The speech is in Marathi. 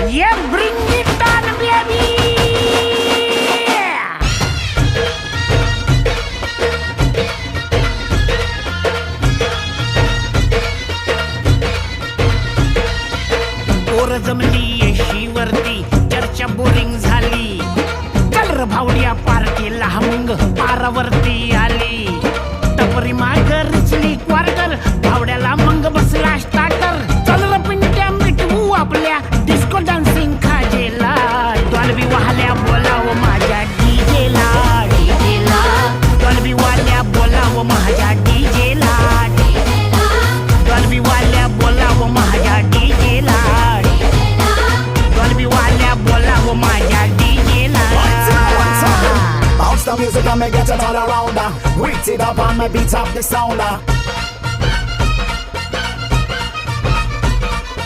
Yeah, bring it on, baby. पोर जमली येशीवरती चर्चा बोरिंग झाली कलर भावड्या पार्टीला मग पारावरती आली टपरी माग रिचली क्वार्टर भावड्याला मग बसला स्टार्टर चल र पिंट्या मिटवू आपल्या डिस्को डान्सिंग खाजेला डॉल्बी वाल्या बोलाव माझ्या डीजेला डीजेला डॉल्बी वाल्या बोलाव माझ्या डीजेला डॉल्बी वाल्या बोलाव माझ्या डीजेला डॉल्बी वाल्या बोलाव माझ्या डीजेला Bounce the music and me get it all around. Wait it up and me beat up the sound.